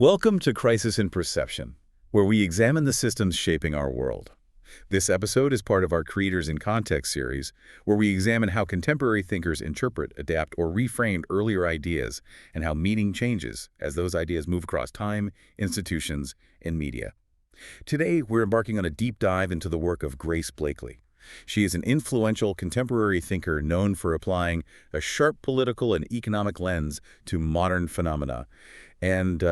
Welcome to Crisis in Perception, where we examine the systems shaping our world. This episode is part of our Creators in Context series, where we examine how contemporary thinkers interpret, adapt, or reframe earlier ideas, and how meaning changes as those ideas move across time, institutions, and media. Today, we're embarking on a deep dive into the work of Grace Blakeley. She is an influential contemporary thinker known for applying a sharp political and economic lens to modern phenomena. And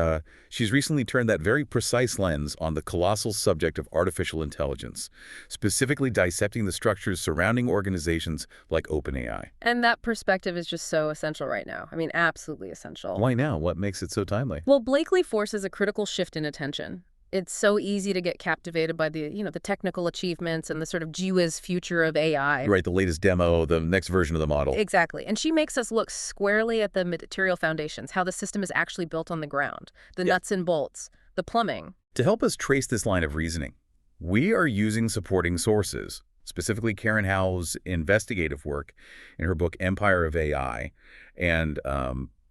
she's recently turned that very precise lens on the colossal subject of artificial intelligence, specifically dissecting the structures surrounding organizations like OpenAI. And that perspective is just so essential right now. I mean, absolutely essential. Why now? What makes it so timely? Well, Blakeley forces a critical shift in attention. It's so easy to get captivated by the technical achievements and the sort of gee whiz future of AI. Right, the latest demo, the next version of the model. Exactly. And she makes us look squarely at the material foundations, how the system is actually built on the ground, the nuts and bolts, the plumbing. To help us trace this line of reasoning, we are using supporting sources, specifically Karen Hao's investigative work in her book Empire of AI, and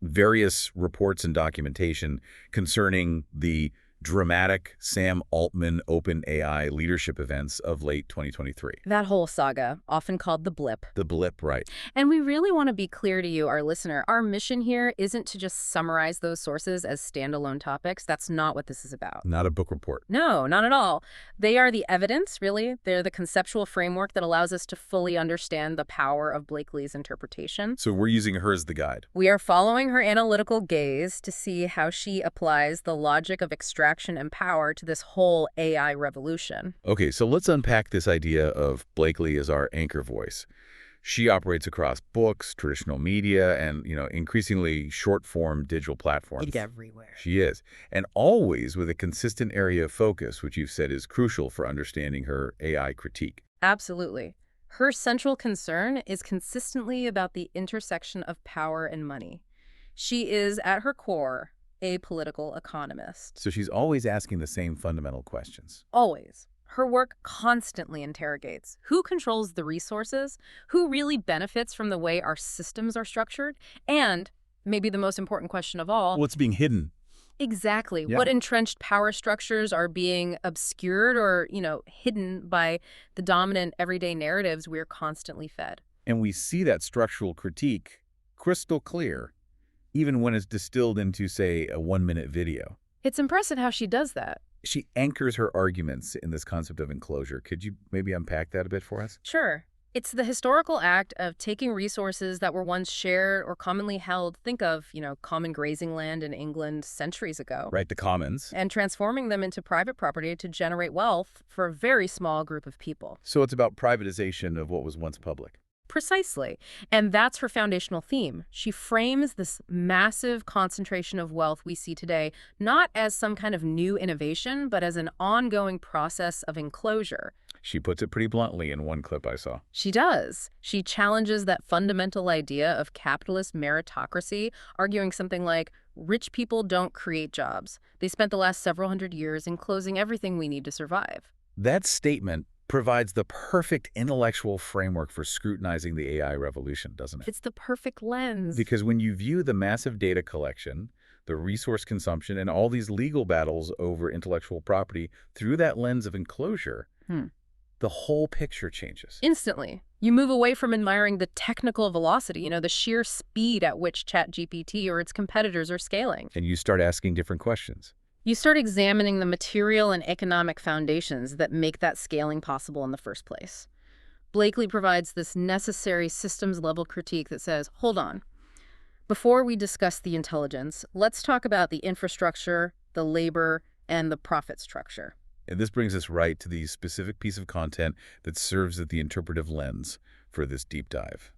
various reports and documentation concerning the dramatic Sam Altman OpenAI leadership events of late 2023. That whole saga, often called the blip. The blip, right. And we really want to be clear to you, our listener, our mission here isn't to just summarize those sources as standalone topics. That's not what this is about. Not a book report. No, not at all. They are the evidence, really. They're the conceptual framework that allows us to fully understand the power of Blakeley's interpretation. So we're using her as the guide. We are following her analytical gaze to see how she applies the logic of extraction and power to this whole AI revolution. Okay, so let's unpack this idea of Blakeley as our anchor voice. She operates across books, traditional media, and, increasingly short-form digital platforms. It's everywhere. She is. And always with a consistent area of focus, which you've said is crucial for understanding her AI critique. Absolutely. Her central concern is consistently about the intersection of power and money. She is, at her core, a political economist. So she's always asking the same fundamental questions. Always. Her work constantly interrogates who controls the resources, who really benefits from the way our systems are structured, and, maybe the most important question of all, what's being hidden? Exactly. Yeah. What entrenched power structures are being obscured or, hidden by the dominant everyday narratives we're constantly fed. And we see that structural critique crystal clear, even when it's distilled into, say, a 1-minute video. It's impressive how she does that. She anchors her arguments in this concept of enclosure. Could you maybe unpack that a bit for us? Sure. It's the historical act of taking resources that were once shared or commonly held. Think of, common grazing land in England centuries ago. Right, the commons. And transforming them into private property to generate wealth for a very small group of people. So it's about privatization of what was once public. Precisely. And that's her foundational theme. She frames this massive concentration of wealth we see today not as some kind of new innovation, but as an ongoing process of enclosure. She puts it pretty bluntly in one clip I saw. She does. She challenges that fundamental idea of capitalist meritocracy, arguing something like, rich people don't create jobs. They spent the last several hundred years enclosing everything we need to survive. That statement provides the perfect intellectual framework for scrutinizing the AI revolution, doesn't it? It's the perfect lens. Because when you view the massive data collection, the resource consumption, and all these legal battles over intellectual property through that lens of enclosure, the whole picture changes. Instantly. You move away from admiring the technical velocity, the sheer speed at which ChatGPT or its competitors are scaling. And you start asking different questions. You start examining the material and economic foundations that make that scaling possible in the first place. Blakeley provides this necessary systems-level critique that says, hold on. Before we discuss the intelligence, let's talk about the infrastructure, the labor, and the profit structure. And this brings us right to the specific piece of content that serves as the interpretive lens for this deep dive.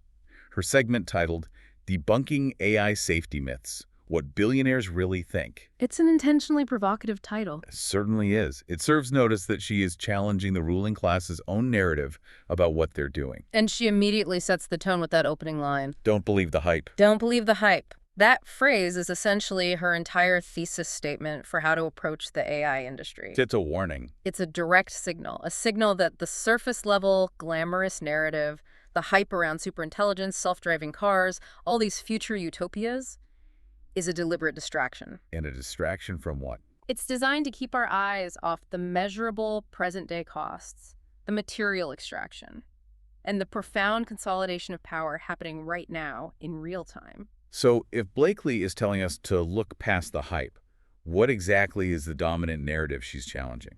Her segment titled, Debunking AI Safety Myths, What Billionaires Really Think. It's an intentionally provocative title. It certainly is. It serves notice that she is challenging the ruling class's own narrative about what they're doing. And she immediately sets the tone with that opening line. Don't believe the hype. Don't believe the hype. That phrase is essentially her entire thesis statement for how to approach the AI industry. It's a warning. It's a direct signal, a signal that the surface-level, glamorous narrative, the hype around superintelligence, self-driving cars, all these future utopias, is a deliberate distraction. And a distraction from what? It's designed to keep our eyes off the measurable present-day costs, the material extraction, and the profound consolidation of power happening right now in real time. So if Blakeley is telling us to look past the hype, what exactly is the dominant narrative she's challenging?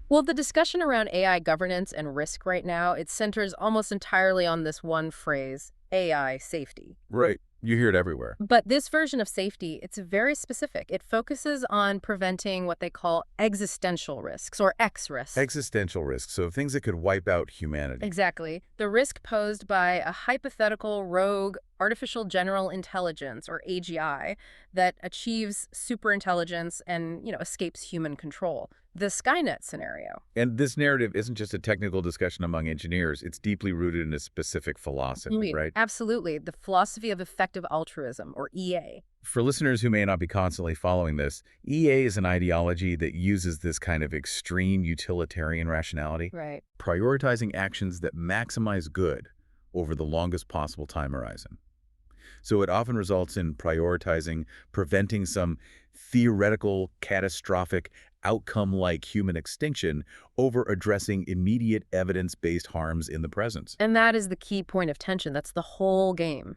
Well, the discussion around AI governance and risk right now, it centers almost entirely on this one phrase, AI safety. Right. You hear it everywhere. But this version of safety, it's very specific. It focuses on preventing what they call existential risks, or X risks. Existential risks, so things that could wipe out humanity. Exactly. The risk posed by a hypothetical rogue artificial general intelligence, or AGI, that achieves superintelligence and, escapes human control. The Skynet scenario. And this narrative isn't just a technical discussion among engineers. It's deeply rooted in a specific philosophy, right? Absolutely. The philosophy of effective altruism, or EA. For listeners who may not be constantly following this, EA is an ideology that uses this kind of extreme utilitarian rationality, Right. prioritizing actions that maximize good over the longest possible time horizon. So it often results in prioritizing preventing some theoretical, catastrophic outcome like human extinction over addressing immediate evidence-based harms in the present. And that is the key point of tension. That's the whole game.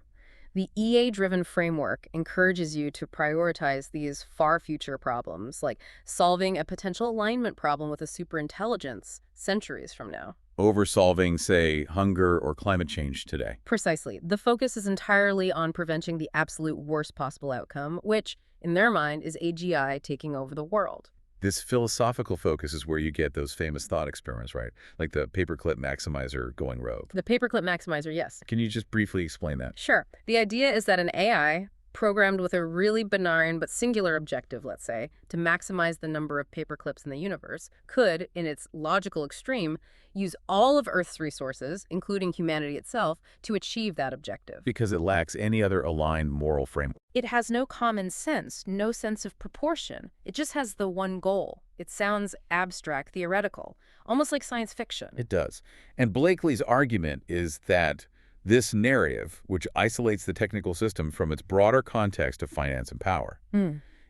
The EA-driven framework encourages you to prioritize these far future problems, like solving a potential alignment problem with a superintelligence centuries from now. Over solving, say, hunger or climate change today. Precisely. The focus is entirely on preventing the absolute worst possible outcome, which, in their mind, is AGI taking over the world. This philosophical focus is where you get those famous thought experiments, right? Like the paperclip maximizer going rogue. The paperclip maximizer, yes. Can you just briefly explain that? Sure. The idea is that an AI, programmed with a really benign but singular objective, let's say, to maximize the number of paperclips in the universe, could, in its logical extreme, use all of Earth's resources, including humanity itself, to achieve that objective. Because it lacks any other aligned moral framework. It has no common sense, no sense of proportion. It just has the one goal. It sounds abstract, theoretical, almost like science fiction. It does. And Blakeley's argument is that this narrative, which isolates the technical system from its broader context of finance and power,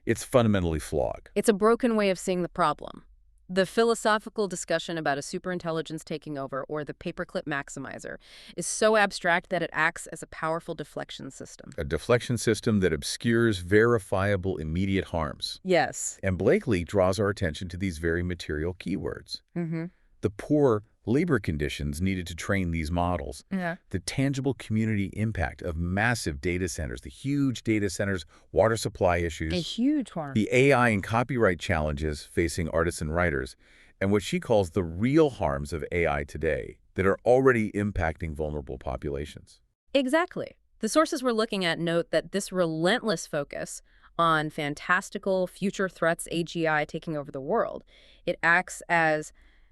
it's fundamentally flawed. It's a broken way of seeing the problem. The philosophical discussion about a superintelligence taking over, or the paperclip maximizer, is so abstract that it acts as a powerful deflection system. A deflection system that obscures verifiable immediate harms. Yes. And Blakeley draws our attention to these very material keywords. The poor labor conditions needed to train these models, the tangible community impact of massive data centers, the huge data centers, water supply issues, A huge harm. the AI and copyright challenges facing artists and writers, and what she calls the real harms of AI today that are already impacting vulnerable populations. Exactly. The sources we're looking at note that this relentless focus on fantastical future threats, AGI taking over the world, it acts as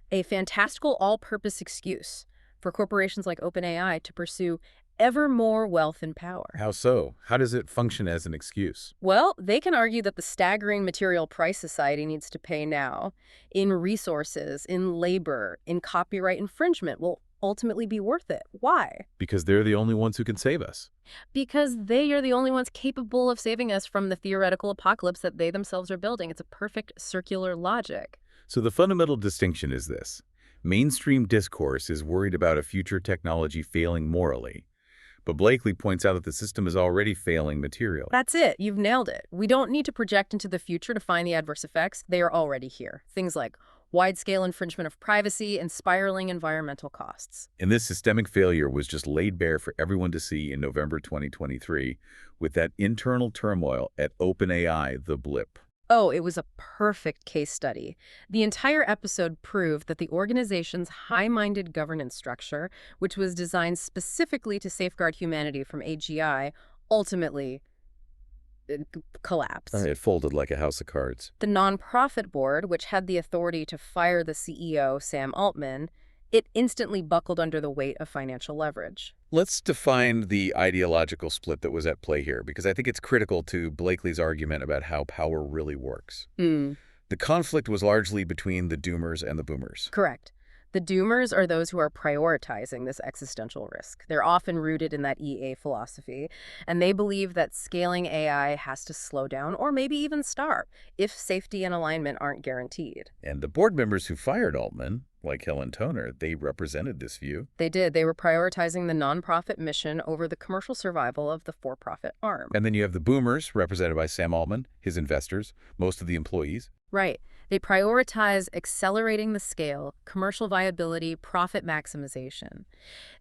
a fantastical all-purpose excuse for corporations like OpenAI to pursue ever more wealth and power. How so? How does it function as an excuse? Well, they can argue that the staggering material price society needs to pay now in resources, in labor, in copyright infringement will ultimately be worth it. Why? Because they're the only ones who can save us. Because they are the only ones capable of saving us from the theoretical apocalypse that they themselves are building. It's a perfect circular logic. So the fundamental distinction is this. Mainstream discourse is worried about a future technology failing morally, but Blakeley points out that the system is already failing materially. That's it. You've nailed it. We don't need to project into the future to find the adverse effects. They are already here. Things like wide-scale infringement of privacy and spiraling environmental costs. And this systemic failure was just laid bare for everyone to see in November 2023 with that internal turmoil at OpenAI, the blip. Oh, it was a perfect case study. The entire episode proved that the organization's high-minded governance structure, which was designed specifically to safeguard humanity from AGI, ultimately collapsed. It folded like a house of cards. The nonprofit board, which had the authority to fire the CEO, Sam Altman, it instantly buckled under the weight of financial leverage. Let's define the ideological split that was at play here, because I think it's critical to Blakeley's argument about how power really works. The conflict was largely between the doomers and the boomers. Correct. The doomers are those who are prioritizing this existential risk. They're often rooted in that EA philosophy, and they believe that scaling AI has to slow down or maybe even stop if safety and alignment aren't guaranteed. And the board members who fired Altman, like Helen Toner, they represented this view. They did. They were prioritizing the nonprofit mission over the commercial survival of the for-profit arm. And then you have the boomers, represented by Sam Altman, his investors, most of the employees. Right. They prioritize accelerating the scale, commercial viability, profit maximization.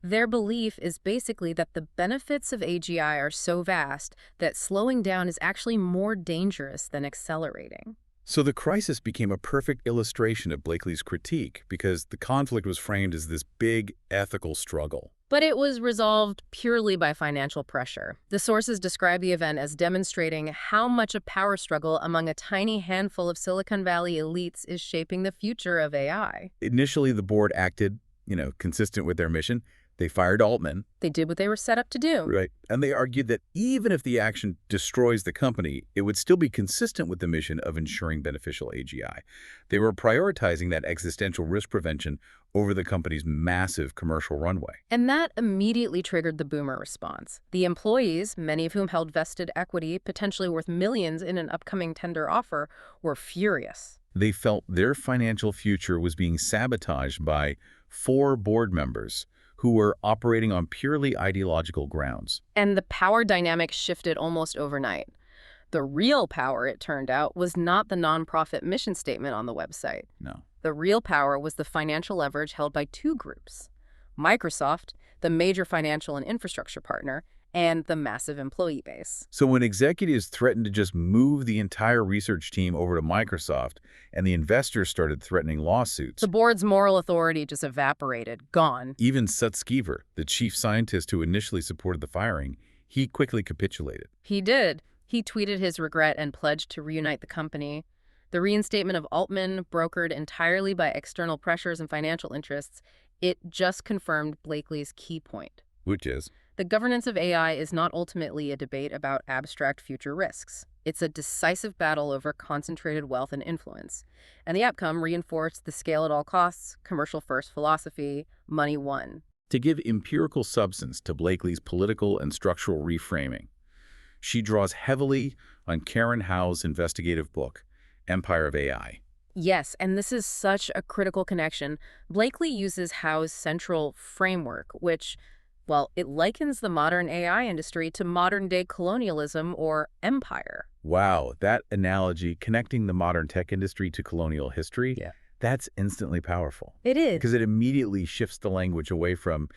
Their belief is basically that the benefits of AGI are so vast that slowing down is actually more dangerous than accelerating. So the crisis became a perfect illustration of Blakeley's critique because the conflict was framed as this big ethical struggle. But it was resolved purely by financial pressure. The sources describe the event as demonstrating how much a power struggle among a tiny handful of Silicon Valley elites is shaping the future of AI. Initially, the board acted, consistent with their mission. They fired Altman. They did what they were set up to do. Right. And they argued that even if the action destroys the company, it would still be consistent with the mission of ensuring beneficial AGI. They were prioritizing that existential risk prevention over the company's massive commercial runway. And that immediately triggered the boomer response. The employees, many of whom held vested equity, potentially worth millions in an upcoming tender offer, were furious. They felt their financial future was being sabotaged by 4 board members who were operating on purely ideological grounds. And the power dynamic shifted almost overnight. The real power, it turned out, was not the nonprofit mission statement on the website. No. The real power was the financial leverage held by 2 groups: Microsoft, the major financial and infrastructure partner, and the massive employee base. So when executives threatened to just move the entire research team over to Microsoft and the investors started threatening lawsuits, The board's moral authority just evaporated, gone. even Sutskever, the chief scientist who initially supported the firing, he quickly capitulated. He did. He tweeted his regret and pledged to reunite the company. The reinstatement of Altman, brokered entirely by external pressures and financial interests, it just confirmed Blakeley's key point. Which is? The governance of AI is not ultimately a debate about abstract future risks. It's a decisive battle over concentrated wealth and influence. And the outcome reinforced the scale at all costs, commercial-first philosophy, money won. To give empirical substance to Blakeley's political and structural reframing, she draws heavily on Karen Hao's investigative book, Empire of AI. Yes, and this is such a critical connection. Blakeley uses Hao's central framework, which, well, it likens the modern AI industry to modern-day colonialism or empire. Wow, that analogy, connecting the modern tech industry to colonial history, that's instantly powerful. It is. Because it immediately shifts the language away from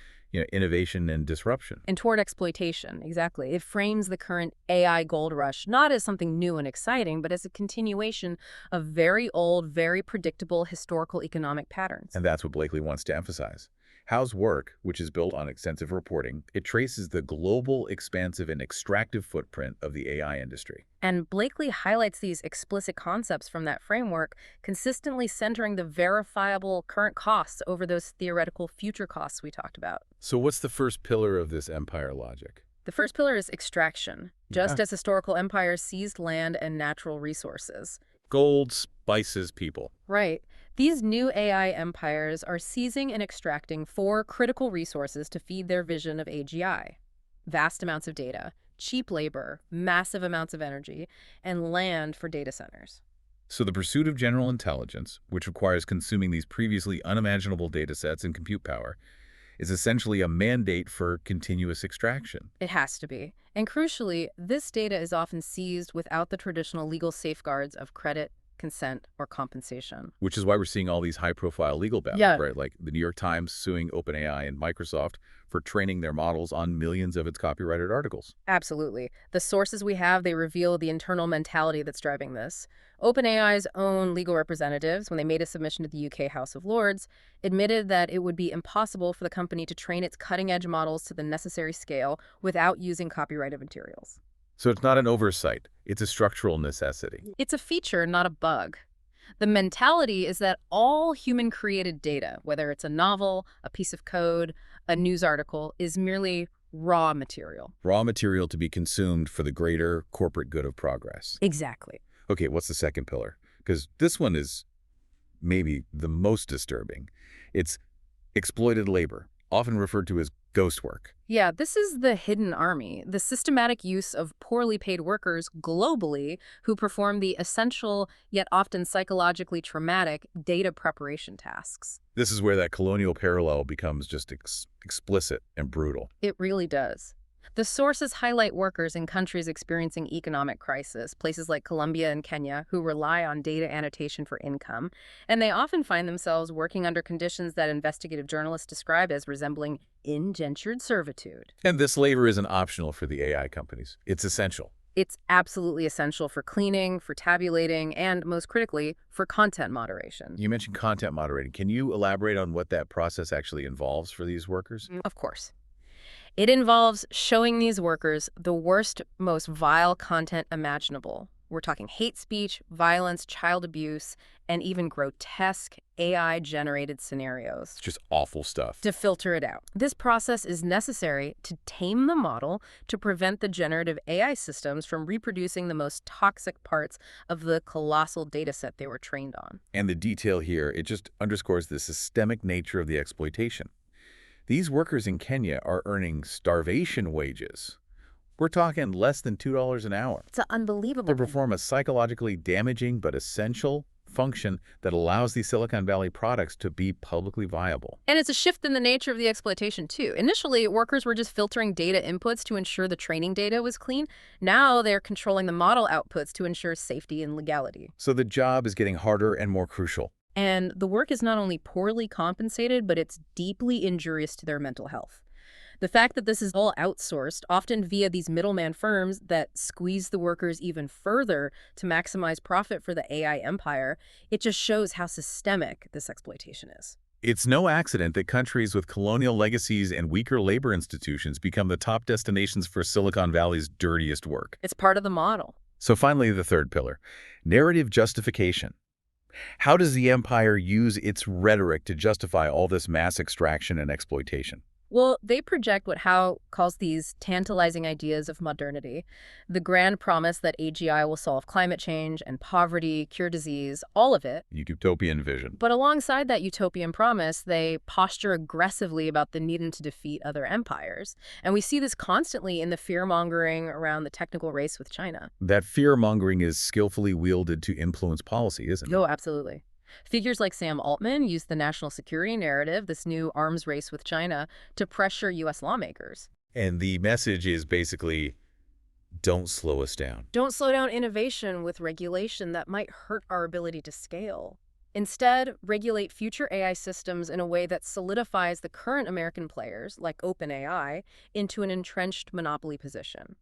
innovation and disruption. And toward exploitation, exactly. It frames the current AI gold rush not as something new and exciting, but as a continuation of very old, very predictable historical economic patterns. And that's what Blakeley wants to emphasize. Hao's work, which is built on extensive reporting, it traces the global, expansive, and extractive footprint of the AI industry. And Blakeley highlights these explicit concepts from that framework, consistently centering the verifiable current costs over those theoretical future costs we talked about. So what's the first pillar of this empire logic? The first pillar is extraction, just as historical empires seized land and natural resources. Gold, spices, people. Right. These new AI empires are seizing and extracting 4 critical resources to feed their vision of AGI: vast amounts of data, cheap labor, massive amounts of energy, and land for data centers. So the pursuit of general intelligence, which requires consuming these previously unimaginable data sets and compute power, is essentially a mandate for continuous extraction. It has to be. And crucially, this data is often seized without the traditional legal safeguards of credit, consent, or compensation. Which is why we're seeing all these high-profile legal battles, right? Like the New York Times suing OpenAI and Microsoft for training their models on millions of its copyrighted articles. Absolutely. The sources we have, they reveal the internal mentality that's driving this. OpenAI's own legal representatives, when they made a submission to the UK House of Lords, admitted that it would be impossible for the company to train its cutting-edge models to the necessary scale without using copyrighted materials. So it's not an oversight, it's a structural necessity. It's a feature, not a bug. The mentality is that all human-created data, whether it's a novel, a piece of code, a news article, is merely raw material. Raw material to be consumed for the greater corporate good of progress. Exactly. Okay, what's the second pillar? Because this one is maybe the most disturbing. It's Exploited labor, often referred to as ghost work. Yeah, this is the hidden army, the systematic use of poorly paid workers globally who perform the essential, yet often psychologically traumatic, data preparation tasks. This is where that colonial parallel becomes just explicit and brutal. It really does. The sources highlight workers in countries experiencing economic crisis, places like Colombia and Kenya, who rely on data annotation for income, and they often find themselves working under conditions that investigative journalists describe as resembling indentured servitude. And this labor isn't optional for the AI companies. It's essential. It's absolutely essential for cleaning, for tabulating, and most critically, for content moderation. You mentioned content moderating. Can you elaborate on what that process actually involves for these workers? Of course. It involves showing these workers the worst, most vile content imaginable. We're talking hate speech, violence, child abuse, and even grotesque AI-generated scenarios. It's just awful stuff. To filter it out. This process is necessary to tame the model to prevent the generative AI systems from reproducing the most toxic parts of the colossal data set they were trained on. And the detail here, it just underscores the systemic nature of the exploitation. These workers in Kenya are earning starvation wages. We're talking less than $2 an hour. It's unbelievable. To perform a psychologically damaging but essential function that allows these Silicon Valley products to be publicly viable. And it's a shift in the nature of the exploitation, too. Initially, workers were just filtering data inputs to ensure the training data was clean. Now they're controlling the model outputs to ensure safety and legality. So the job is getting harder and more crucial. And the work is not only poorly compensated, but it's deeply injurious to their mental health. The fact that this is all outsourced, often via these middleman firms that squeeze the workers even further to maximize profit for the AI empire, it just shows how systemic this exploitation is. It's no accident that countries with colonial legacies and weaker labor institutions become the top destinations for Silicon Valley's dirtiest work. It's part of the model. So finally, the third pillar, narrative justification. How does the empire use its rhetoric to justify all this mass extraction and exploitation? Well, they project what Hao calls these tantalizing ideas of modernity. The grand promise that AGI will solve climate change and poverty, cure disease, all of it. Utopian vision. But alongside that utopian promise, they posture aggressively about the need to defeat other empires. And we see this constantly in the fear-mongering around the technical race with China. That fear-mongering is skillfully wielded to influence policy, isn't it? Oh, absolutely. Figures like Sam Altman use the national security narrative, this new arms race with China, to pressure U.S. lawmakers. And the message is basically, don't slow us down. Don't slow down innovation with regulation that might hurt our ability to scale. Instead, regulate future AI systems in a way that solidifies the current American players, like OpenAI, into an entrenched monopoly position.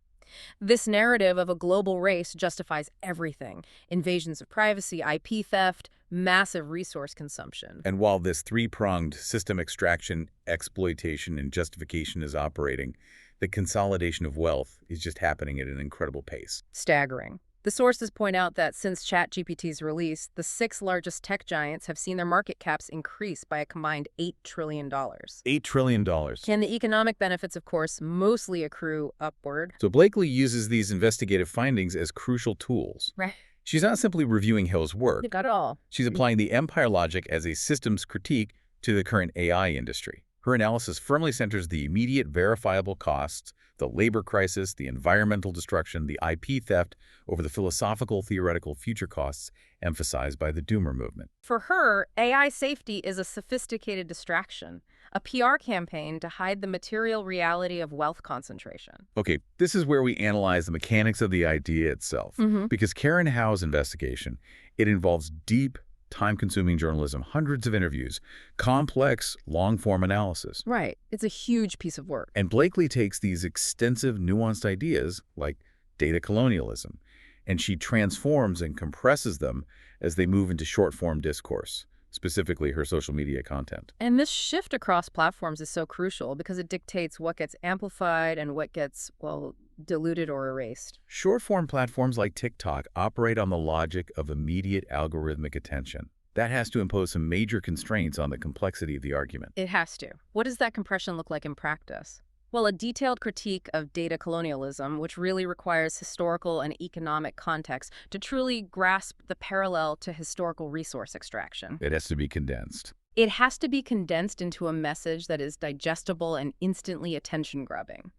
This narrative of a global race justifies everything: invasions of privacy, IP theft, massive resource consumption. And while this three-pronged system extraction, exploitation, and justification is operating, the consolidation of wealth is just happening at an incredible pace. Staggering. The sources point out that since ChatGPT's release, the 6 largest tech giants have seen their market caps increase by a combined $8 trillion. $8 trillion. And the economic benefits, of course, mostly accrue upward. So Blakeley uses these investigative findings as crucial tools. Right. She's not simply reviewing Hill's work. You've got it all. She's applying the empire logic as a systems critique to the current AI industry. Her analysis firmly centers the immediate verifiable costs, the labor crisis, the environmental destruction, the IP theft, over the philosophical, theoretical future costs emphasized by the Doomer movement. For her, AI safety is a sophisticated distraction, a PR campaign to hide the material reality of wealth concentration. Okay, this is where we analyze the mechanics of the idea itself. Because Karen Hao's investigation, it involves deep, time-consuming journalism, hundreds of interviews, complex, long-form analysis. Right. It's a huge piece of work. And Blakeley takes these extensive, nuanced ideas, like data colonialism, and she transforms and compresses them as they move into short-form discourse, specifically her social media content. And this shift across platforms is so crucial because it dictates what gets amplified and what gets, well, diluted or erased. Short-form platforms like TikTok operate on the logic of immediate algorithmic attention. That has to impose some major constraints on the complexity of the argument. It has to. What does that compression look like in practice? Well, a detailed critique of data colonialism, which really requires historical and economic context to truly grasp the parallel to historical resource extraction. It has to be condensed. It has to be condensed into a message that is digestible and instantly attention-grabbing.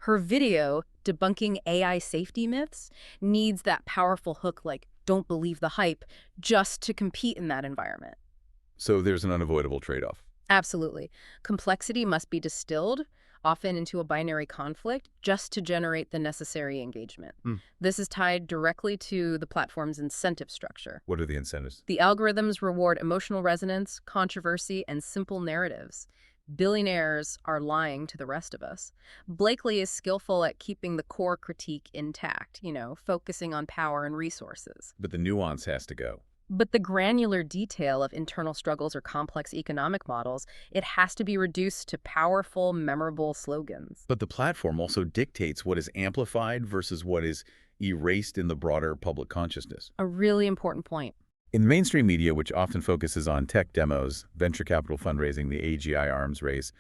Her video, debunking AI safety myths, needs that powerful hook like, don't believe the hype, just to compete in that environment. So there's an unavoidable trade-off. Absolutely. Complexity must be distilled, often into a binary conflict, just to generate the necessary engagement. This is tied directly to the platform's incentive structure. What are the incentives? The algorithms reward emotional resonance, controversy, and simple narratives. Billionaires are lying to the rest of us. Blakeley is skillful at keeping the core critique intact, focusing on power and resources. But the nuance has to go. But the granular detail of internal struggles or complex economic models, it has to be reduced to powerful, memorable slogans. But the platform also dictates what is amplified versus what is erased in the broader public consciousness. A really important point. In mainstream media, which often focuses on tech demos, venture capital fundraising, the AGI arms race,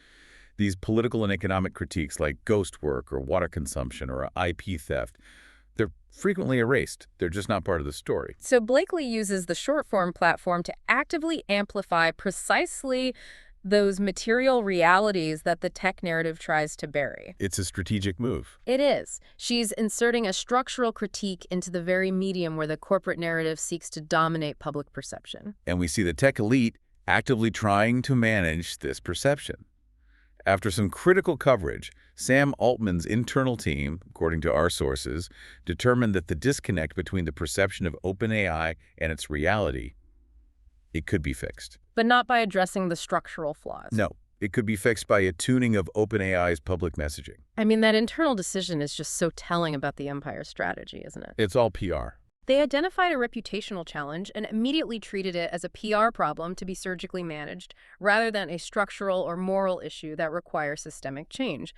these political and economic critiques like ghost work or water consumption or IP theft, they're frequently erased. They're just not part of the story. So Blakeley uses the short-form platform to actively amplify precisely those material realities that the tech narrative tries to bury. It's a strategic move. It is. She's inserting a structural critique into the very medium where the corporate narrative seeks to dominate public perception. And we see the tech elite actively trying to manage this perception. After some critical coverage, Sam Altman's internal team, according to our sources, determined that the disconnect between the perception of OpenAI and its reality, it could be fixed. But not by addressing the structural flaws. No, it could be fixed by a tuning of OpenAI's public messaging. I mean, that internal decision is just so telling about the empire's strategy, isn't it? It's all PR. They identified a reputational challenge and immediately treated it as a PR problem to be surgically managed, rather than a structural or moral issue that requires systemic change.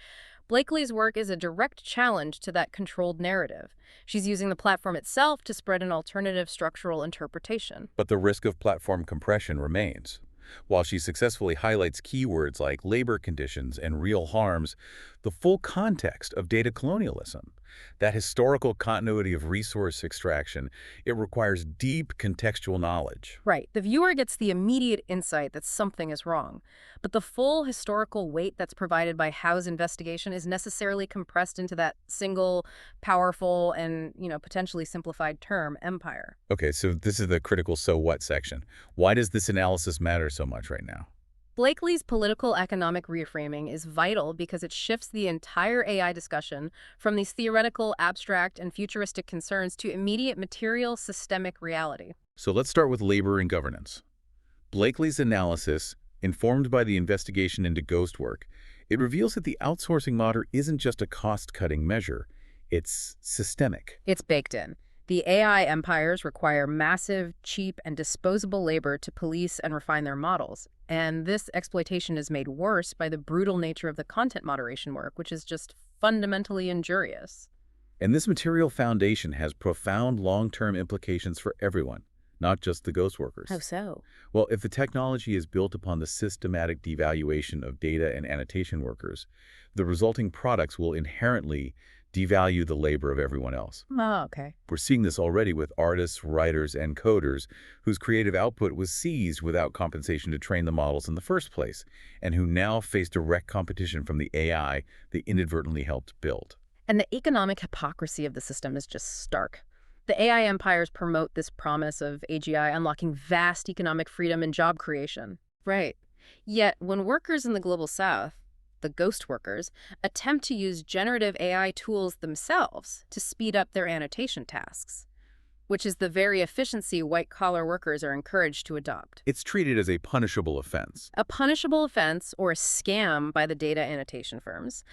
Blakeley's work is a direct challenge to that controlled narrative. She's using the platform itself to spread an alternative structural interpretation. But the risk of platform compression remains. While she successfully highlights keywords like labor conditions and real harms, the full context of data colonialism, that historical continuity of resource extraction, it requires deep contextual knowledge. Right. The viewer gets the immediate insight that something is wrong, but the full historical weight that's provided by Hao's investigation is necessarily compressed into that single, powerful, and, potentially simplified term, empire. Okay, so this is the critical so what section. Why does this analysis matter so much right now? Blakeley's political economic reframing is vital because it shifts the entire AI discussion from these theoretical, abstract, and futuristic concerns to immediate material, systemic reality. So let's start with labor and governance. Blakeley's analysis, informed by the investigation into ghost work, it reveals that the outsourcing model isn't just a cost-cutting measure. It's systemic. It's baked in. The AI empires require massive, cheap, and disposable labor to police and refine their models. And this exploitation is made worse by the brutal nature of the content moderation work, which is just fundamentally injurious. And this material foundation has profound long-term implications for everyone, not just the ghost workers. How so? Well, if the technology is built upon the systematic devaluation of data and annotation workers, the resulting products will inherently devalue the labor of everyone else. Oh, okay. We're seeing this already with artists, writers, and coders whose creative output was seized without compensation to train the models in the first place, and who now face direct competition from the AI they inadvertently helped build. And the economic hypocrisy of the system is just stark. The AI empires promote this promise of AGI unlocking vast economic freedom and job creation. Right. Yet, when workers in the global south, the ghost workers, attempt to use generative AI tools themselves to speed up their annotation tasks, which is the very efficiency white-collar workers are encouraged to adopt. It's treated as a punishable offense. A punishable offense or a scam by the data annotation firms.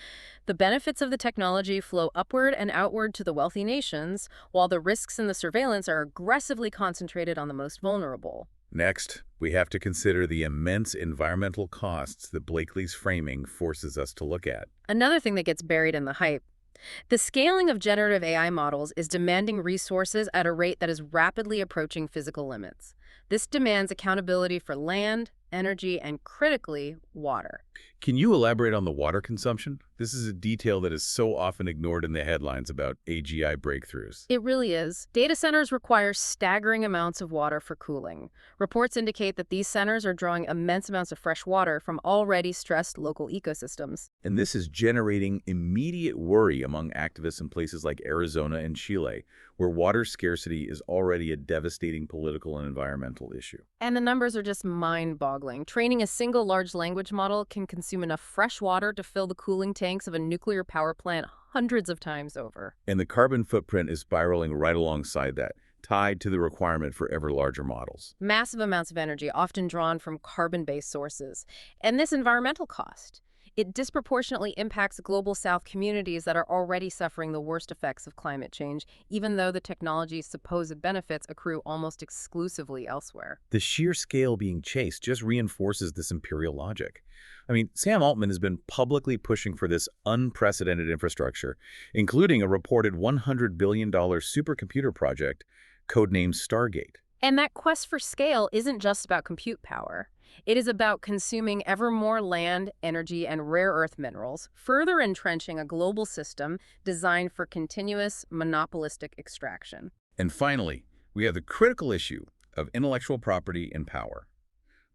The benefits of the technology flow upward and outward to the wealthy nations, while the risks in the surveillance are aggressively concentrated on the most vulnerable. Next, we have to consider the immense environmental costs that Blakeley's framing forces us to look at. Another thing that gets buried in the hype. The scaling of generative AI models is demanding resources at a rate that is rapidly approaching physical limits. This demands accountability for land, energy, and critically, water. Can you elaborate on the water consumption? This is a detail that is so often ignored in the headlines about AGI breakthroughs. It really is. Data centers require staggering amounts of water for cooling. Reports indicate that these centers are drawing immense amounts of fresh water from already stressed local ecosystems. And this is generating immediate worry among activists in places like Arizona and Chile, where water scarcity is already a devastating political and environmental issue. And the numbers are just mind-boggling. Training a single large language model can consume enough fresh water to fill the cooling tanks of a nuclear power plant hundreds of times over. And the carbon footprint is spiraling right alongside that, tied to the requirement for ever larger models. Massive amounts of energy, often drawn from carbon-based sources. And this environmental cost, it disproportionately impacts global South communities that are already suffering the worst effects of climate change, even though the technology's supposed benefits accrue almost exclusively elsewhere. The sheer scale being chased just reinforces this imperial logic. I mean, Sam Altman has been publicly pushing for this unprecedented infrastructure, including a reported $100 billion supercomputer project, codenamed Stargate. And that quest for scale isn't just about compute power. It is about consuming ever more land, energy, and rare earth minerals, further entrenching a global system designed for continuous monopolistic extraction. And finally, we have the critical issue of intellectual property and power.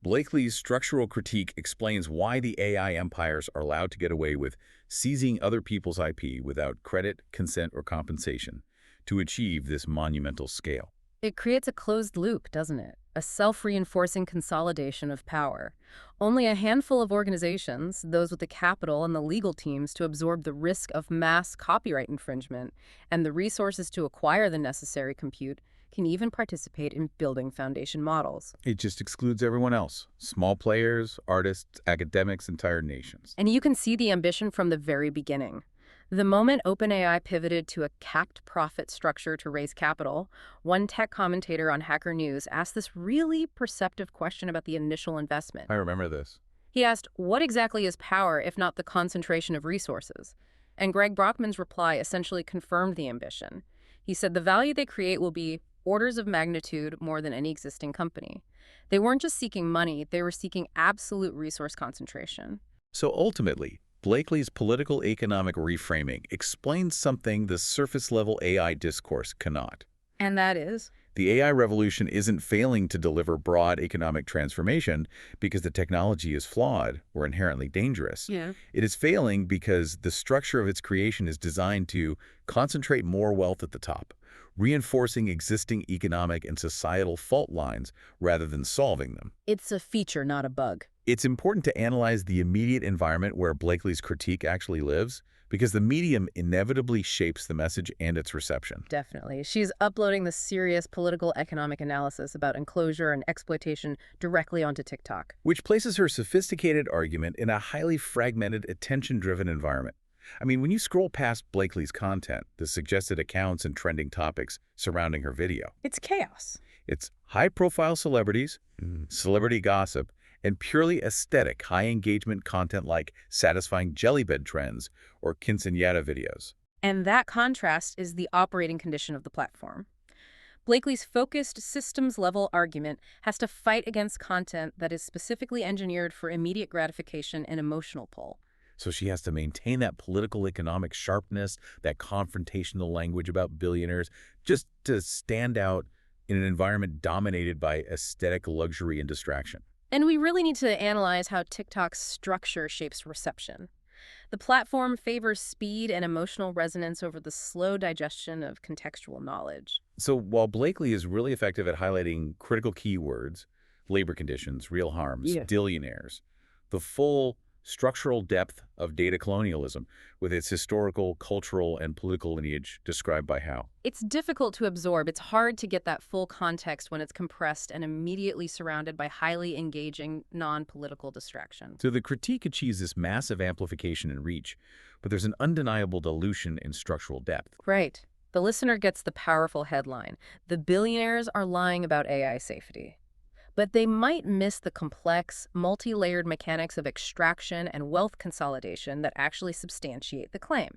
Blakeley's structural critique explains why the AI empires are allowed to get away with seizing other people's IP without credit, consent, or compensation to achieve this monumental scale. It creates a closed loop, doesn't it? A self-reinforcing consolidation of power. Only a handful of organizations, those with the capital and the legal teams to absorb the risk of mass copyright infringement and the resources to acquire the necessary compute, can even participate in building foundation models. It just excludes everyone else. Small players, artists, academics, entire nations. And you can see the ambition from the very beginning. The moment OpenAI pivoted to a capped profit structure to raise capital, one tech commentator on Hacker News asked this really perceptive question about the initial investment. I remember this. He asked, what exactly is power if not the concentration of resources? And Greg Brockman's reply essentially confirmed the ambition. He said the value they create will be orders of magnitude more than any existing company. They weren't just seeking money, they were seeking absolute resource concentration. So ultimately, Blakeley's political economic reframing explains something the surface-level AI discourse cannot. And that is? The AI revolution isn't failing to deliver broad economic transformation because the technology is flawed or inherently dangerous. Yeah. It is failing because the structure of its creation is designed to concentrate more wealth at the top, reinforcing existing economic and societal fault lines rather than solving them. It's a feature, not a bug. It's important to analyze the immediate environment where Blakeley's critique actually lives, because the medium inevitably shapes the message and its reception. Definitely. She's uploading the serious political economic analysis about enclosure and exploitation directly onto TikTok. Which places her sophisticated argument in a highly fragmented, attention-driven environment. I mean, when you scroll past Blakeley's content, the suggested accounts and trending topics surrounding her video, It's chaos. it's high-profile celebrities, celebrity gossip, and purely aesthetic, high-engagement content like satisfying jelly bed trends or quinceañera videos. And that contrast is the operating condition of the platform. Blakeley's focused systems-level argument has to fight against content that is specifically engineered for immediate gratification and emotional pull. So she has to maintain that political economic sharpness, that confrontational language about billionaires, just to stand out in an environment dominated by aesthetic luxury and distraction. And we really need to analyze how TikTok's structure shapes reception. The platform favors speed and emotional resonance over the slow digestion of contextual knowledge. So while Blakeley is really effective at highlighting critical keywords, labor conditions, real harms, billionaires, the full structural depth of data colonialism with its historical, cultural, and political lineage described by Hao. It's difficult to absorb. It's hard to get that full context when it's compressed and immediately surrounded by highly engaging, non-political distraction. So the critique achieves this massive amplification and reach, but there's an undeniable dilution in structural depth. Right. The listener gets the powerful headline, "The billionaires are lying about AI safety." But they might miss the complex, multi-layered mechanics of extraction and wealth consolidation that actually substantiate the claim.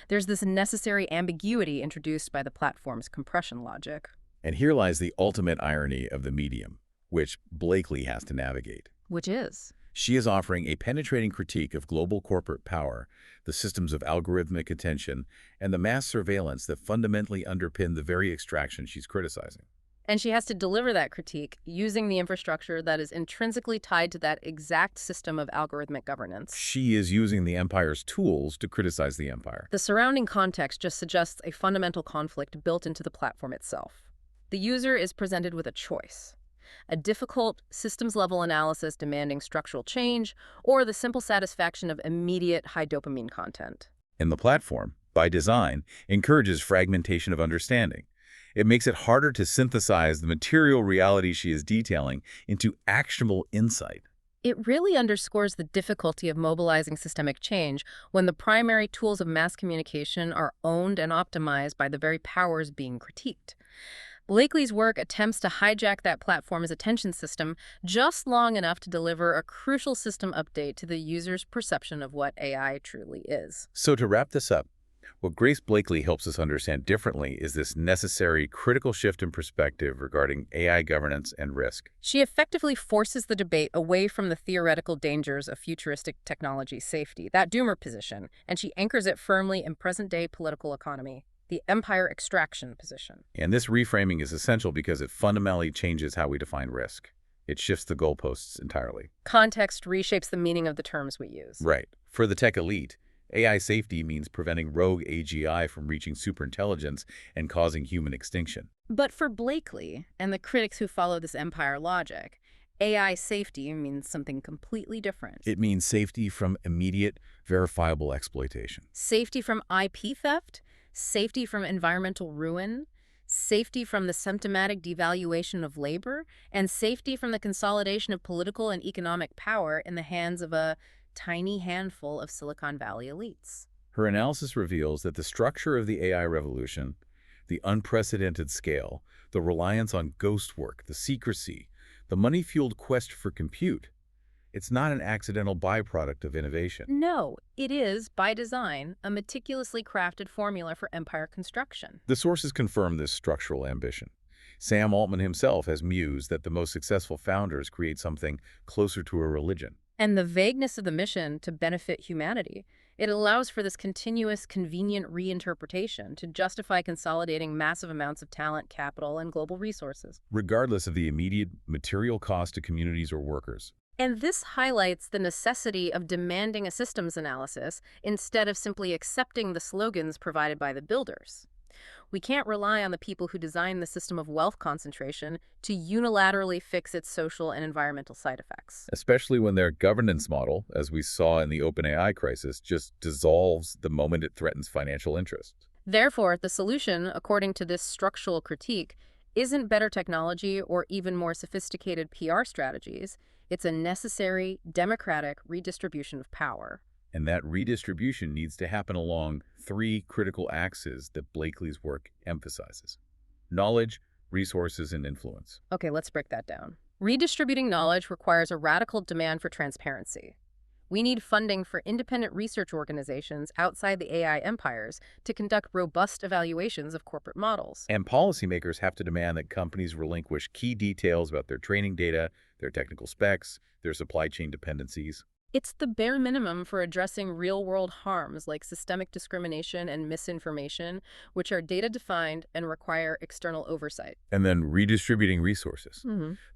There's this necessary ambiguity introduced by the platform's compression logic. And here lies the ultimate irony of the medium, which Blakeley has to navigate. Which is? She is offering a penetrating critique of global corporate power, the systems of algorithmic attention, and the mass surveillance that fundamentally underpin the very extraction she's criticizing. And she has to deliver that critique using the infrastructure that is intrinsically tied to that exact system of algorithmic governance. She is using the empire's tools to criticize the empire. The surrounding context just suggests a fundamental conflict built into the platform itself. The user is presented with a choice: a difficult, systems-level analysis demanding structural change, or the simple satisfaction of immediate high dopamine content. And the platform, by design, encourages fragmentation of understanding. It makes it harder to synthesize the material reality she is detailing into actionable insight. It really underscores the difficulty of mobilizing systemic change when the primary tools of mass communication are owned and optimized by the very powers being critiqued. Blakeley's work attempts to hijack that platform's attention system just long enough to deliver a crucial system update to the user's perception of what AI truly is. So to wrap this up, what Grace Blakeley helps us understand differently is this necessary critical shift in perspective regarding AI governance and risk. She effectively forces the debate away from the theoretical dangers of futuristic technology safety, that doomer position, and she anchors it firmly in present-day political economy, the empire extraction position. And this reframing is essential because it fundamentally changes how we define risk. It shifts the goalposts entirely. Context reshapes the meaning of the terms we use. Right. For the tech elite, AI safety means preventing rogue AGI from reaching superintelligence and causing human extinction. But for Blakeley and the critics who follow this empire logic, AI safety means something completely different. It means safety from immediate, verifiable exploitation. Safety from IP theft, safety from environmental ruin, safety from the symptomatic devaluation of labor, and safety from the consolidation of political and economic power in the hands of a tiny handful of Silicon Valley elites. Her analysis reveals that the structure of the AI revolution, the unprecedented scale, the reliance on ghost work, the secrecy, the money-fueled quest for compute, it's not an accidental byproduct of innovation. No, it is, by design, a meticulously crafted formula for empire construction. The sources confirm this structural ambition. Sam Altman himself has mused that the most successful founders create something closer to a religion. And the vagueness of the mission to benefit humanity, it allows for this continuous, convenient reinterpretation to justify consolidating massive amounts of talent, capital, and global resources, regardless of the immediate material cost to communities or workers. And this highlights the necessity of demanding a systems analysis instead of simply accepting the slogans provided by the builders. We can't rely on the people who design the system of wealth concentration to unilaterally fix its social and environmental side effects. Especially when their governance model, as we saw in the OpenAI crisis, just dissolves the moment it threatens financial interest. Therefore, the solution, according to this structural critique, isn't better technology or even more sophisticated PR strategies. It's a necessary, democratic redistribution of power. And that redistribution needs to happen along three critical axes that Blakeley's work emphasizes: knowledge, resources, and influence. Okay, let's break that down. Redistributing knowledge requires a radical demand for transparency. We need funding for independent research organizations outside the AI empires to conduct robust evaluations of corporate models. And policymakers have to demand that companies relinquish key details about their training data, their technical specs, their supply chain dependencies. It's the bare minimum for addressing real-world harms like systemic discrimination and misinformation, which are data-defined and require external oversight. And then redistributing resources.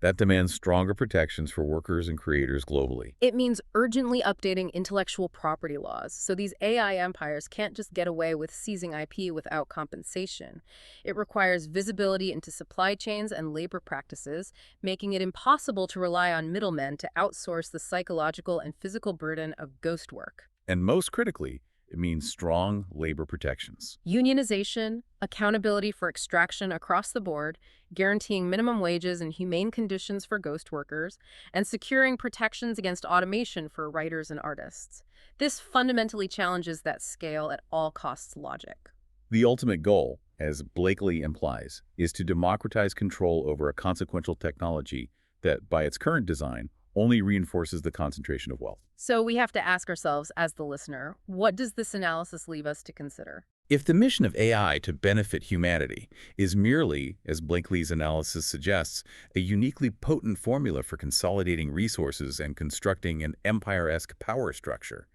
That demands stronger protections for workers and creators globally. It means urgently updating intellectual property laws, so these AI empires can't just get away with seizing IP without compensation. It requires visibility into supply chains and labor practices, making it impossible to rely on middlemen to outsource the psychological and physical burden of ghost work. And most critically, it means strong labor protections. Unionization, accountability for extraction across the board, guaranteeing minimum wages and humane conditions for ghost workers, and securing protections against automation for writers and artists. This fundamentally challenges that scale at all costs logic. The ultimate goal, as Blakeley implies, is to democratize control over a consequential technology that, by its current design, only reinforces the concentration of wealth. So we have to ask ourselves, as the listener, what does this analysis leave us to consider? If the mission of AI to benefit humanity is merely, as Blakeley's analysis suggests, a uniquely potent formula for consolidating resources and constructing an empire-esque power structure,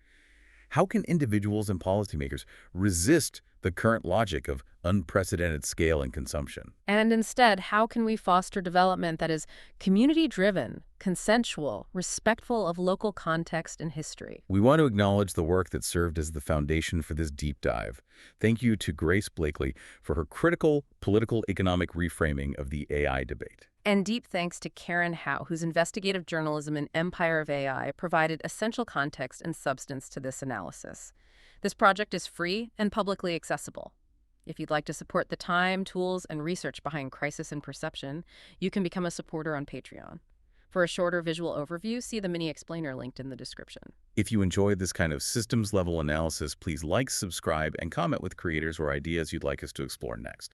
how can individuals and policymakers resist the current logic of unprecedented scale and consumption? And instead, how can we foster development that is community-driven, consensual, respectful of local context and history? We want to acknowledge the work that served as the foundation for this deep dive. Thank you to Grace Blakeley for her critical political economic reframing of the AI debate. And deep thanks to Karen Hao, whose investigative journalism in Empire of AI provided essential context and substance to this analysis. This project is free and publicly accessible. If you'd like to support the time, tools, and research behind Crisis and Perception, you can become a supporter on Patreon. For a shorter visual overview, see the mini explainer linked in the description. If you enjoyed this kind of systems-level analysis, please like, subscribe, and comment with creators or ideas you'd like us to explore next.